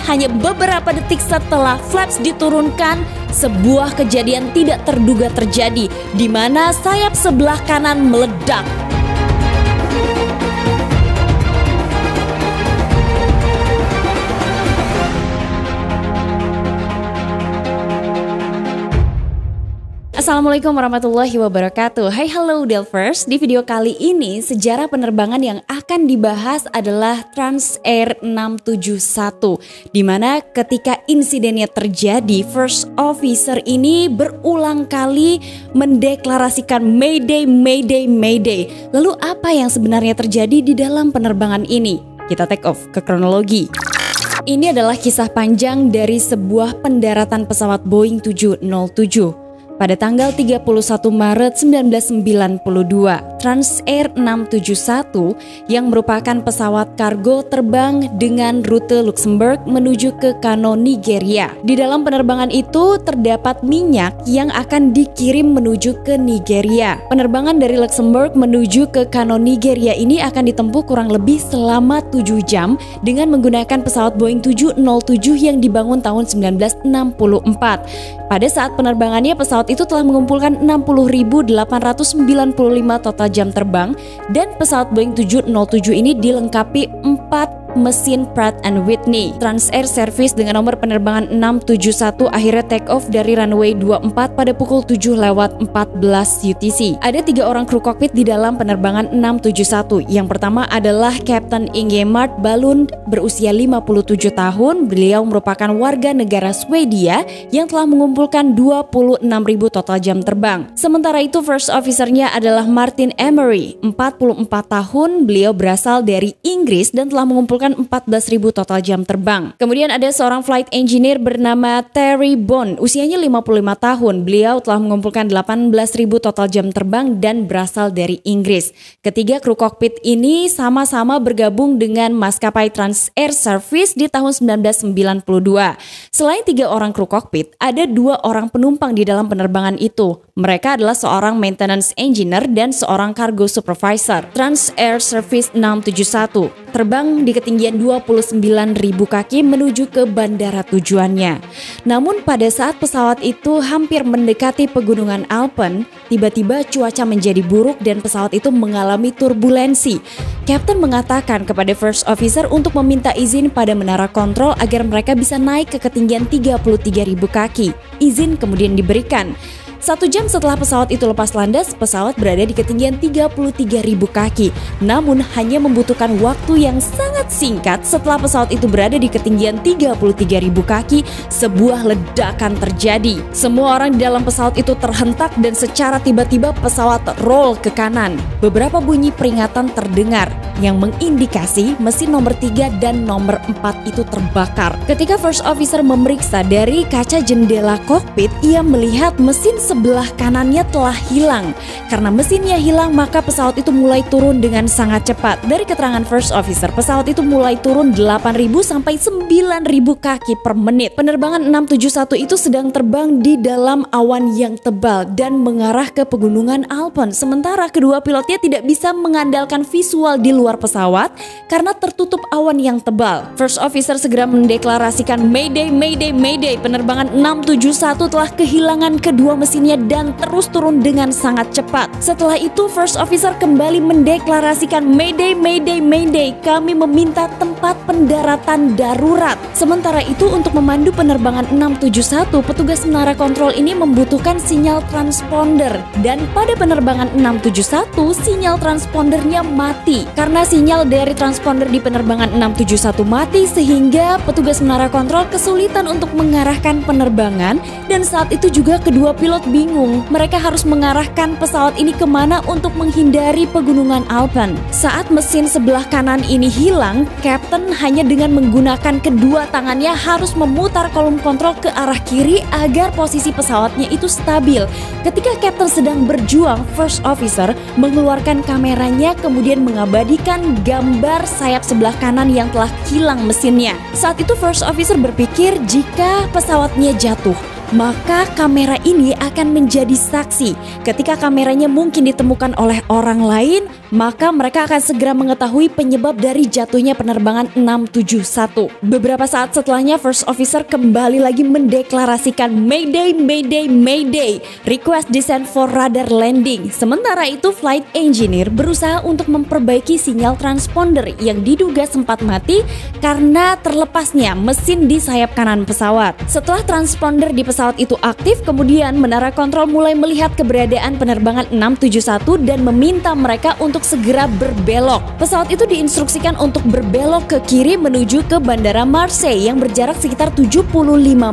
hanya beberapa detik setelah flaps diturunkan, sebuah kejadian tidak terduga terjadi, di mana sayap sebelah kanan meledak. Assalamualaikum warahmatullahi wabarakatuh. Hai hello Delvers. Di video kali ini sejarah penerbangan yang akan dibahas adalah Transair 671, di mana ketika insidennya terjadi, first officer ini berulang kali mendeklarasikan Mayday, Mayday, Mayday. Lalu apa yang sebenarnya terjadi di dalam penerbangan ini? Kita take off ke kronologi. Ini adalah kisah panjang dari sebuah pendaratan pesawat Boeing 707. Pada tanggal 31 Maret 1992, Transair 671 yang merupakan pesawat kargo terbang dengan rute Luxembourg menuju ke Kano, Nigeria. Di dalam penerbangan itu terdapat minyak yang akan dikirim menuju ke Nigeria. Penerbangan dari Luxembourg menuju ke Kano, Nigeria ini akan ditempuh kurang lebih selama 7 jam dengan menggunakan pesawat Boeing 707 yang dibangun tahun 1964. Pada saat penerbangannya, pesawat itu telah mengumpulkan 60.895 total jam terbang, dan pesawat Boeing 707 ini dilengkapi 4 mesin Pratt & Whitney. Transair Service dengan nomor penerbangan 671 akhirnya take off dari runway 24 pada pukul 7:14 UTC. Ada 3 orang kru kokpit di dalam penerbangan 671. Yang pertama adalah Kapten Ingemar Ballund berusia 57 tahun. Beliau merupakan warga negara Swedia yang telah mengumpulkan 26.000 total jam terbang. Sementara itu first officer-nya adalah Martin Emery, 44 tahun. Beliau berasal dari Inggris dan telah mengumpulkan 14.000 total jam terbang. Kemudian ada seorang flight engineer bernama Terry Bond, usianya 55 tahun. Beliau telah mengumpulkan 18.000 total jam terbang dan berasal dari Inggris. Ketiga kru kokpit ini sama-sama bergabung dengan maskapai Transair Service di tahun 1992. Selain 3 orang kru kokpit, ada 2 orang penumpang di dalam penerbangan itu. Mereka adalah seorang maintenance engineer dan seorang cargo supervisor. Transair Service 671 terbang di ketinggian 29.000 kaki menuju ke bandara tujuannya. Namun pada saat pesawat itu hampir mendekati pegunungan Alpen, tiba-tiba cuaca menjadi buruk dan pesawat itu mengalami turbulensi. Kapten mengatakan kepada first officer untuk meminta izin pada menara kontrol agar mereka bisa naik ke ketinggian 33.000 kaki. Izin kemudian diberikan. 1 jam setelah pesawat itu lepas landas, pesawat berada di ketinggian 33.000 kaki. Namun hanya membutuhkan waktu yang sangat singkat setelah pesawat itu berada di ketinggian 33.000 kaki, sebuah ledakan terjadi. Semua orang di dalam pesawat itu terhentak dan secara tiba-tiba pesawat roll ke kanan. Beberapa bunyi peringatan terdengar yang mengindikasi mesin nomor 3 dan nomor 4 itu terbakar. Ketika first officer memeriksa dari kaca jendela kokpit, ia melihat mesin sebelah kanannya telah hilang. Karena mesinnya hilang, maka pesawat itu mulai turun dengan sangat cepat. Dari keterangan first officer, pesawat itu mulai turun 8.000 sampai 9.000 kaki per menit. Penerbangan 671 itu sedang terbang di dalam awan yang tebal dan mengarah ke pegunungan Alpen. Sementara kedua pilotnya tidak bisa mengandalkan visual di luar pesawat karena tertutup awan yang tebal. First officer segera mendeklarasikan Mayday, Mayday, Mayday. Penerbangan 671 telah kehilangan kedua mesinnya dan terus turun dengan sangat cepat. Setelah itu first officer kembali mendeklarasikan Mayday, Mayday, Mayday. Kami meminta tempat pendaratan darurat. Sementara itu untuk memandu penerbangan 671, petugas menara kontrol ini membutuhkan sinyal transponder. Dan pada penerbangan 671, sinyal transpondernya mati. Karena sinyal dari transponder di penerbangan 671 mati, sehingga petugas menara kontrol kesulitan untuk mengarahkan penerbangan. Dan saat itu juga kedua pilot bingung, mereka harus mengarahkan pesawat ini kemana untuk menghindari pegunungan Alpen. Saat mesin sebelah kanan ini hilang, Kapten hanya dengan menggunakan kedua tangannya harus memutar kolom kontrol ke arah kiri agar posisi pesawatnya itu stabil. Ketika Kapten sedang berjuang, first officer mengeluarkan kameranya kemudian mengabadikan gambar sayap sebelah kanan yang telah hilang mesinnya. Saat itu first officer berpikir jika pesawatnya jatuh, maka kamera ini akan menjadi saksi. Ketika kameranya mungkin ditemukan oleh orang lain, maka mereka akan segera mengetahui penyebab dari jatuhnya penerbangan 671. Beberapa saat setelahnya, First Officer kembali lagi mendeklarasikan Mayday, Mayday, Mayday, request descent for radar landing. Sementara itu, flight engineer berusaha untuk memperbaiki sinyal transponder yang diduga sempat mati karena terlepasnya mesin di sayap kanan pesawat. Setelah transponder di pesawat itu aktif, kemudian menara kontrol mulai melihat keberadaan penerbangan 671 dan meminta mereka untuk segera berbelok. Pesawat itu diinstruksikan untuk berbelok ke kiri menuju ke Bandara Marseille yang berjarak sekitar 75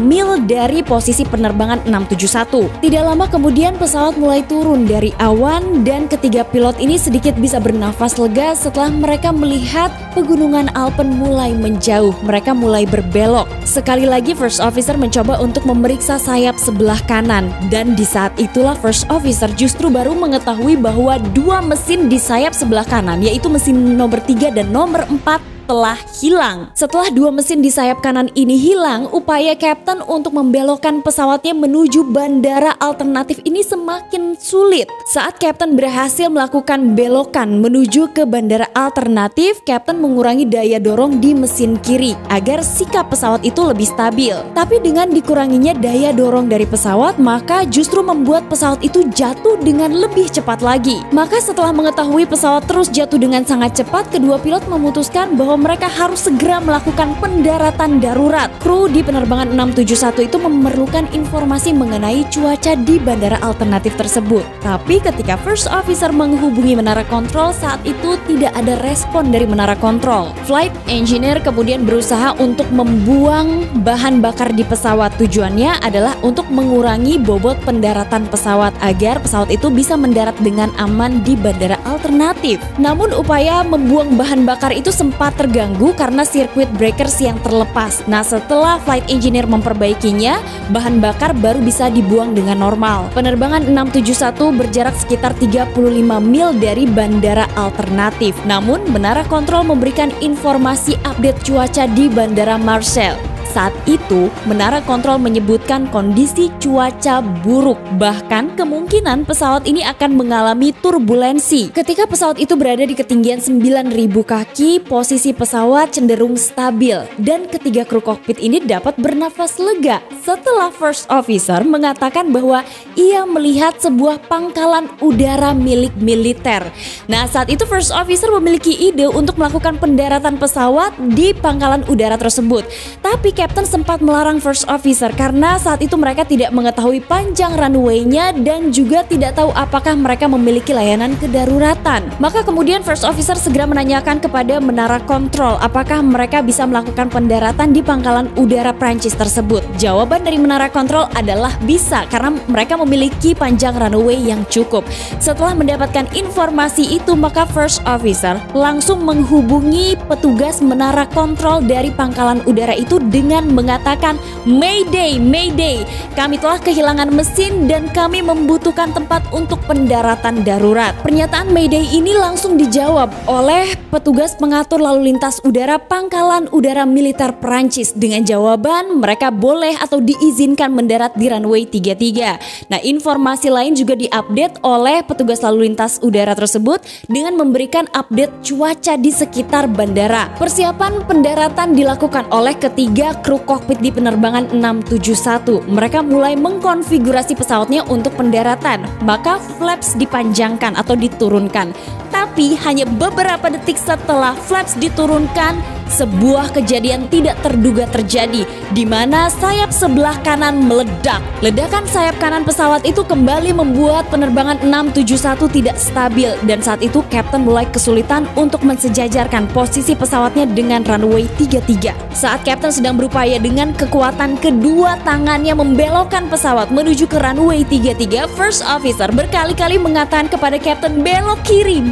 mil dari posisi penerbangan 671. Tidak lama kemudian pesawat mulai turun dari awan dan ketiga pilot ini sedikit bisa bernafas lega setelah mereka melihat pegunungan Alpen mulai menjauh. Mereka mulai berbelok. Sekali lagi First Officer mencoba untuk memeriksa sayap sebelah kanan, dan di saat itulah First Officer justru baru mengetahui bahwa dua mesin di sayap sebelah kanan, yaitu mesin nomor 3 dan nomor 4 telah hilang. Setelah dua mesin di sayap kanan ini hilang, upaya Kapten untuk membelokkan pesawatnya menuju bandara alternatif ini semakin sulit. Saat Kapten berhasil melakukan belokan menuju ke bandara alternatif, Kapten mengurangi daya dorong di mesin kiri agar sikap pesawat itu lebih stabil. Tapi dengan dikuranginya daya dorong dari pesawat, maka justru membuat pesawat itu jatuh dengan lebih cepat lagi. Maka setelah mengetahui pesawat terus jatuh dengan sangat cepat, kedua pilot memutuskan bahwa mereka harus segera melakukan pendaratan darurat. Kru di penerbangan 671 itu memerlukan informasi mengenai cuaca di bandara alternatif tersebut. Tapi ketika First Officer menghubungi menara kontrol, saat itu tidak ada respon dari menara kontrol. Flight Engineer kemudian berusaha untuk membuang bahan bakar di pesawat. Tujuannya adalah untuk mengurangi bobot pendaratan pesawat agar pesawat itu bisa mendarat dengan aman di bandara alternatif. Namun upaya membuang bahan bakar itu sempat terganggu karena circuit breakers yang terlepas. Nah, setelah flight engineer memperbaikinya, bahan bakar baru bisa dibuang dengan normal. Penerbangan 671 berjarak sekitar 35 mil dari bandara alternatif. Namun, menara kontrol memberikan informasi update cuaca di bandara Marseille. Saat itu, menara kontrol menyebutkan kondisi cuaca buruk. Bahkan kemungkinan pesawat ini akan mengalami turbulensi. Ketika pesawat itu berada di ketinggian 9.000 kaki, posisi pesawat cenderung stabil dan ketiga kru kokpit ini dapat bernafas lega setelah First Officer mengatakan bahwa ia melihat sebuah pangkalan udara milik militer. Nah, saat itu First Officer memiliki ide untuk melakukan pendaratan pesawat di pangkalan udara tersebut. Tapi Kapten sempat melarang First Officer karena saat itu mereka tidak mengetahui panjang runway-nya dan juga tidak tahu apakah mereka memiliki layanan kedaruratan. Maka kemudian First Officer segera menanyakan kepada menara kontrol apakah mereka bisa melakukan pendaratan di pangkalan udara Prancis tersebut. Jawaban dari menara kontrol adalah bisa karena mereka memiliki panjang runway yang cukup. Setelah mendapatkan informasi itu, maka First Officer langsung menghubungi petugas menara kontrol dari pangkalan udara itu dengan mengatakan, Mayday, Mayday, kami telah kehilangan mesin dan kami membutuhkan tempat untuk pendaratan darurat. Pernyataan Mayday ini langsung dijawab oleh petugas pengatur lalu lintas udara pangkalan udara militer Perancis dengan jawaban mereka boleh atau diizinkan mendarat di runway 33. Nah, informasi lain juga diupdate oleh petugas lalu lintas udara tersebut dengan memberikan update cuaca di sekitar bandara. Persiapan pendaratan dilakukan oleh ketiga kru kokpit di penerbangan 671. Mereka mulai mengkonfigurasi pesawatnya untuk pendaratan, maka flaps dipanjangkan atau diturunkan. Tapi hanya beberapa detik setelah flaps diturunkan, sebuah kejadian tidak terduga terjadi di mana sayap sebelah kanan meledak. Ledakan sayap kanan pesawat itu kembali membuat penerbangan 671 tidak stabil dan saat itu Kapten mulai kesulitan untuk mensejajarkan posisi pesawatnya dengan runway 33. Saat Kapten sedang berupaya dengan kekuatan kedua tangannya membelokkan pesawat menuju ke runway 33, First Officer berkali-kali mengatakan kepada Kapten belok kiri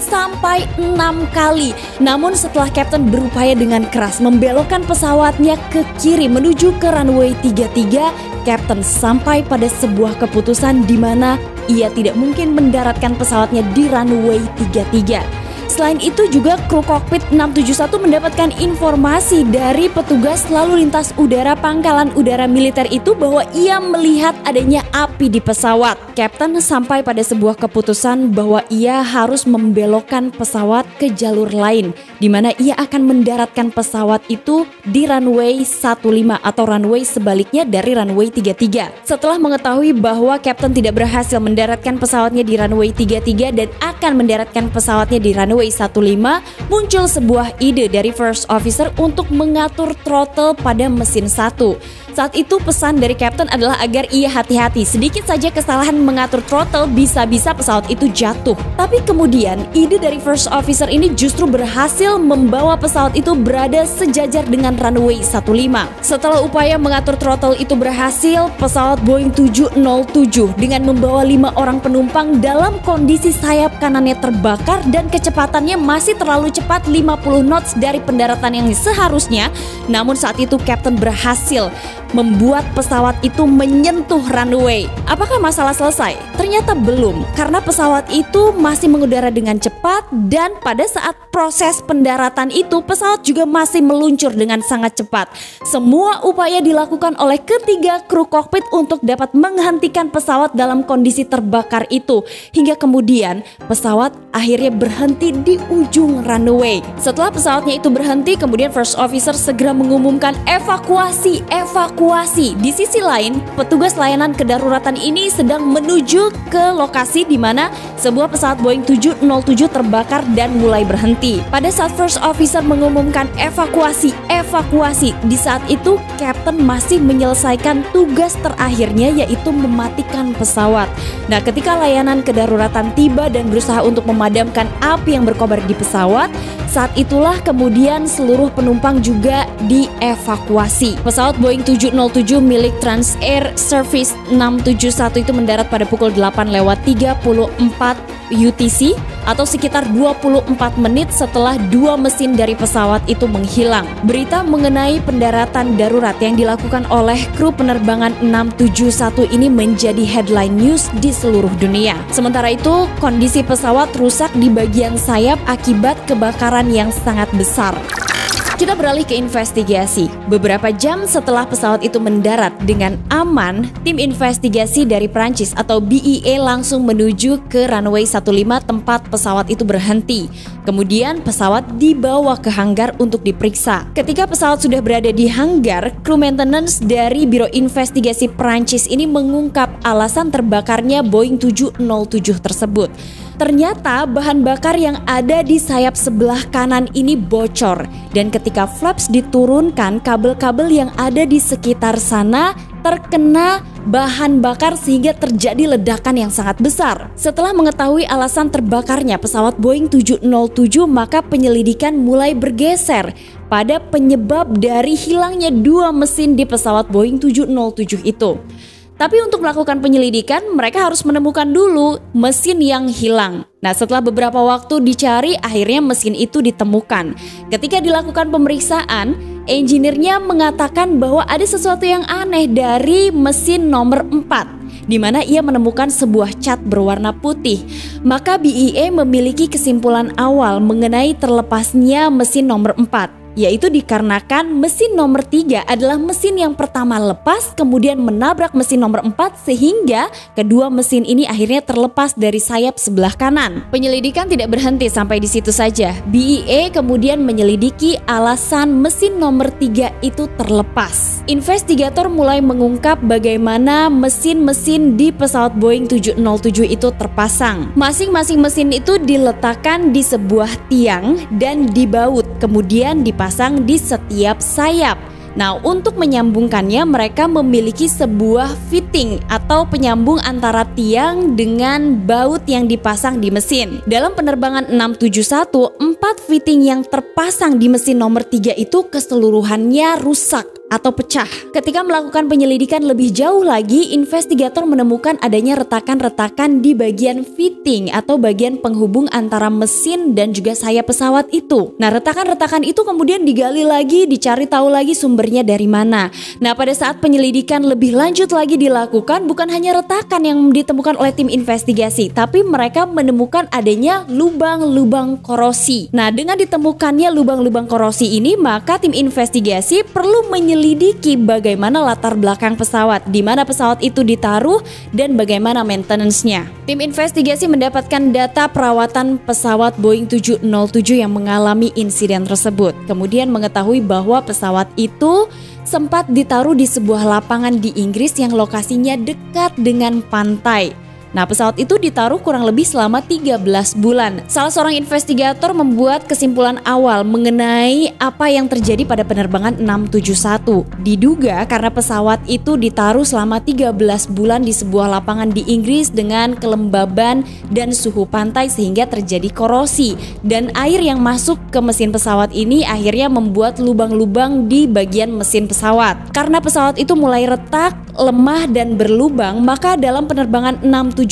sampai 6 kali. Namun setelah Kapten berupaya dengan keras membelokkan pesawatnya ke kiri menuju ke runway 33, Kapten sampai pada sebuah keputusan di mana ia tidak mungkin mendaratkan pesawatnya di runway 33. selain itu juga kru kokpit 671 mendapatkan informasi dari petugas lalu lintas udara Pangkalan Udara Militer itu bahwa ia melihat adanya api di pesawat. Kapten sampai pada sebuah keputusan bahwa ia harus membelokkan pesawat ke jalur lain, di mana ia akan mendaratkan pesawat itu di runway 15 atau runway sebaliknya dari runway 33. Setelah mengetahui bahwa Kapten tidak berhasil mendaratkan pesawatnya di runway 33 dan akan mendaratkan pesawatnya di runway 15, muncul sebuah ide dari first officer untuk mengatur throttle pada mesin 1. Saat itu pesan dari Kapten adalah agar ia hati-hati, sedikit saja kesalahan mengatur throttle bisa-bisa pesawat itu jatuh. Tapi kemudian ide dari first officer ini justru berhasil membawa pesawat itu berada sejajar dengan runway 15. Setelah upaya mengatur throttle itu berhasil, pesawat Boeing 707 dengan membawa 5 orang penumpang dalam kondisi sayap kanannya terbakar dan kecepatannya masih terlalu cepat 50 knots dari pendaratan yang seharusnya. Namun saat itu Kapten berhasil membuat pesawat itu menyentuh runway. Apakah masalah selesai? Ternyata belum, karena pesawat itu masih mengudara dengan cepat dan pada saat proses pendaratan itu pesawat juga masih meluncur dengan sangat cepat. Semua upaya dilakukan oleh ketiga kru kokpit untuk dapat menghentikan pesawat dalam kondisi terbakar itu, hingga kemudian pesawat akhirnya berhenti di ujung runway. Setelah pesawatnya itu berhenti, kemudian first officer segera mengumumkan evakuasi. Di sisi lain, petugas layanan kedaruratan ini sedang menuju ke lokasi di mana sebuah pesawat Boeing 707 terbakar dan mulai berhenti. Pada saat first officer mengumumkan evakuasi, di saat itu Kapten masih menyelesaikan tugas terakhirnya, yaitu mematikan pesawat. Nah, ketika layanan kedaruratan tiba dan berusaha untuk memadamkan api yang berkobar di pesawat, saat itulah kemudian seluruh penumpang juga dievakuasi. Pesawat Boeing 707 milik Transair Service 671 itu mendarat pada pukul 8:34 UTC atau sekitar 24 menit setelah 2 mesin dari pesawat itu menghilang. Berita mengenai pendaratan darurat yang dilakukan oleh kru penerbangan 671 ini menjadi headline news di seluruh dunia. Sementara itu, kondisi pesawat rusak di bagian sayap akibat kebakaran yang sangat besar. Kita beralih ke investigasi. Beberapa jam setelah pesawat itu mendarat dengan aman, tim investigasi dari Prancis atau BEA langsung menuju ke runway 15 tempat pesawat itu berhenti. Kemudian pesawat dibawa ke hanggar untuk diperiksa. Ketika pesawat sudah berada di hanggar, kru maintenance dari Biro Investigasi Prancis ini mengungkap alasan terbakarnya Boeing 707 tersebut. Ternyata bahan bakar yang ada di sayap sebelah kanan ini bocor, dan ketika flaps diturunkan, kabel-kabel yang ada di sekitar sana terkena bahan bakar sehingga terjadi ledakan yang sangat besar. Setelah mengetahui alasan terbakarnya pesawat Boeing 707, maka penyelidikan mulai bergeser pada penyebab dari hilangnya 2 mesin di pesawat Boeing 707 itu. Tapi untuk melakukan penyelidikan, mereka harus menemukan dulu mesin yang hilang. Nah, setelah beberapa waktu dicari, akhirnya mesin itu ditemukan. Ketika dilakukan pemeriksaan, engineer-nya mengatakan bahwa ada sesuatu yang aneh dari mesin nomor 4, di mana ia menemukan sebuah cat berwarna putih. Maka BEA memiliki kesimpulan awal mengenai terlepasnya mesin nomor 4. Yaitu dikarenakan mesin nomor 3 adalah mesin yang pertama lepas, kemudian menabrak mesin nomor 4 sehingga kedua mesin ini akhirnya terlepas dari sayap sebelah kanan. Penyelidikan tidak berhenti sampai di situ saja. BEA kemudian menyelidiki alasan mesin nomor 3 itu terlepas. Investigator mulai mengungkap bagaimana mesin-mesin di pesawat Boeing 707 itu terpasang. Masing-masing mesin itu diletakkan di sebuah tiang dan dibaut, kemudian dipasang di setiap sayap. Nah, untuk menyambungkannya mereka memiliki sebuah fitting atau penyambung antara tiang dengan baut yang dipasang di mesin. Dalam penerbangan 671, 4 fitting yang terpasang di mesin nomor 3 itu keseluruhannya rusak atau pecah. Ketika melakukan penyelidikan lebih jauh lagi, investigator menemukan adanya retakan-retakan di bagian fitting atau bagian penghubung antara mesin dan juga sayap pesawat itu. Nah, retakan-retakan itu kemudian digali lagi, dicari tahu lagi sumbernya dari mana. Nah, pada saat penyelidikan lebih lanjut lagi dilakukan, bukan hanya retakan yang ditemukan oleh tim investigasi, tapi mereka menemukan adanya lubang-lubang korosi. Nah, dengan ditemukannya lubang-lubang korosi ini, maka tim investigasi perlu menyelidiki bagaimana latar belakang pesawat, di mana pesawat itu ditaruh, dan bagaimana maintenance-nya. Tim investigasi mendapatkan data perawatan pesawat Boeing 707 yang mengalami insiden tersebut. Kemudian mengetahui bahwa pesawat itu sempat ditaruh di sebuah lapangan di Inggris yang lokasinya dekat dengan pantai. Nah, pesawat itu ditaruh kurang lebih selama 13 bulan. Salah seorang investigator membuat kesimpulan awal mengenai apa yang terjadi pada penerbangan 671. Diduga karena pesawat itu ditaruh selama 13 bulan di sebuah lapangan di Inggris dengan kelembaban dan suhu pantai sehingga terjadi korosi. Dan air yang masuk ke mesin pesawat ini akhirnya membuat lubang-lubang di bagian mesin pesawat. Karena pesawat itu mulai retak, lemah dan berlubang, maka dalam penerbangan 671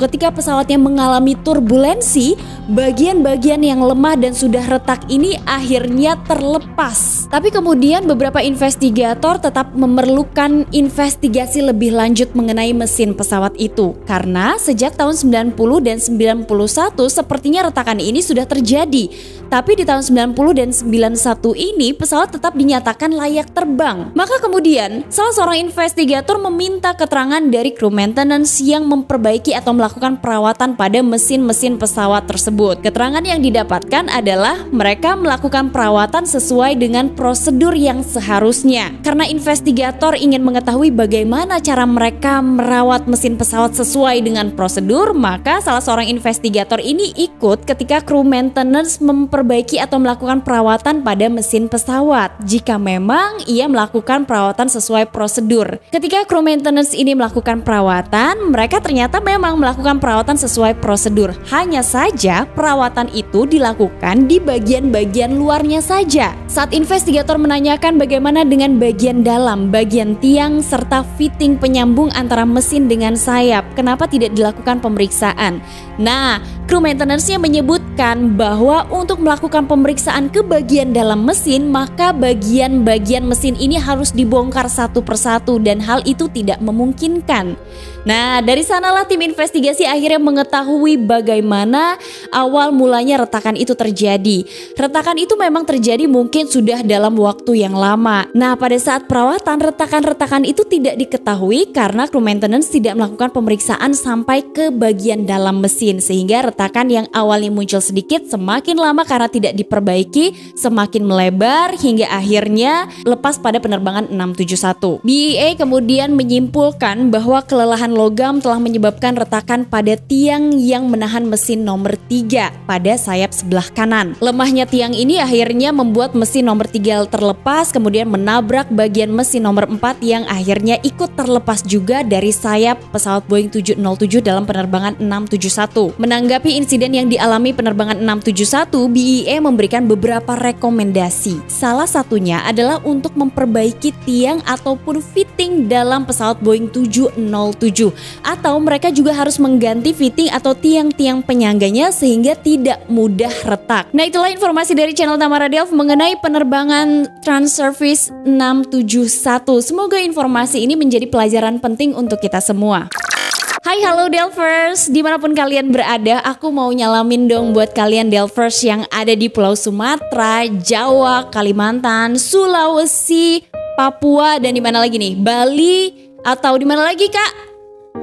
ketika pesawatnya mengalami turbulensi, bagian-bagian yang lemah dan sudah retak ini akhirnya terlepas. Tapi kemudian beberapa investigator tetap memerlukan investigasi lebih lanjut mengenai mesin pesawat itu, karena sejak tahun 90 dan 91 sepertinya retakan ini sudah terjadi. Tapi di tahun 90 dan 91 ini pesawat tetap dinyatakan layak terbang. Maka kemudian salah seorang investigator meminta keterangan dari kru maintenance yang memperbaiki atau melakukan perawatan pada mesin-mesin pesawat tersebut. Keterangan yang didapatkan adalah mereka melakukan perawatan sesuai dengan prosedur yang seharusnya. Karena investigator ingin mengetahui bagaimana cara mereka merawat mesin pesawat sesuai dengan prosedur, maka salah seorang investigator ini ikut ketika kru maintenance memperbaiki atau melakukan perawatan pada mesin pesawat jika memang ia melakukan perawatan sesuai prosedur. Ketika kru maintenance ini melakukan perawatan, mereka ternyata memang melakukan perawatan sesuai prosedur. Hanya saja perawatan itu dilakukan di bagian-bagian luarnya saja. Saat investigator menanyakan bagaimana dengan bagian dalam, bagian tiang serta fitting penyambung antara mesin dengan sayap, kenapa tidak dilakukan pemeriksaan? Nah, kru maintenance-nya menyebutkan bahwa untuk melakukan pemeriksaan ke bagian dalam mesin, maka bagian-bagian mesin ini harus dibongkar satu persatu dan hal itu tidak memungkinkan. Nah, dari sanalah tim investigasi akhirnya mengetahui bagaimana awal mulanya retakan itu terjadi. Retakan itu memang terjadi mungkin sudah dalam waktu yang lama. Nah, pada saat perawatan, retakan-retakan itu tidak diketahui karena kru maintenance tidak melakukan pemeriksaan sampai ke bagian dalam mesin, sehingga retakan yang awalnya muncul sedikit semakin lama karena tidak diperbaiki semakin melebar hingga akhirnya lepas pada penerbangan 671. BEA kemudian menyimpulkan bahwa kelelahan logam telah menyebabkan retakan pada tiang yang menahan mesin nomor 3 pada sayap sebelah kanan. Lemahnya tiang ini akhirnya membuat mesin nomor 3 terlepas, kemudian menabrak bagian mesin nomor 4 yang akhirnya ikut terlepas juga dari sayap pesawat Boeing 707 dalam penerbangan 671. Menanggapi insiden yang dialami penerbangan 671, BEA memberikan beberapa rekomendasi. Salah satunya adalah untuk memperbaiki tiang ataupun fitting dalam pesawat Boeing 707, atau mereka juga harus mengganti fitting atau tiang-tiang penyangganya sehingga tidak mudah retak. Nah, itulah informasi dari channel Tamara Delf mengenai penerbangan Transservice 671. Semoga informasi ini menjadi pelajaran penting untuk kita semua. Hai, halo Delvers, dimanapun kalian berada, aku mau nyalamin dong buat kalian Delvers yang ada di Pulau Sumatera, Jawa, Kalimantan, Sulawesi, Papua, dan di mana lagi nih? Bali, atau di mana lagi Kak?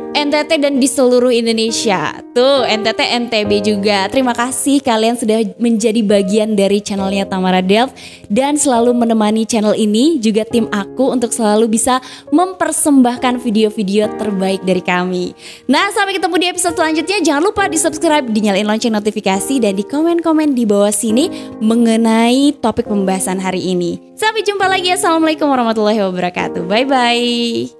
NTT dan di seluruh Indonesia. Tuh, NTT, NTB juga. Terima kasih kalian sudah menjadi bagian dari channelnya Tamara Delf dan selalu menemani channel ini, juga tim aku untuk selalu bisa mempersembahkan video-video terbaik dari kami. Nah, sampai ketemu di episode selanjutnya. Jangan lupa di subscribe, dinyalain lonceng notifikasi, dan di komen-komen di bawah sini mengenai topik pembahasan hari ini. Sampai jumpa lagi. Assalamualaikum warahmatullahi wabarakatuh. Bye-bye.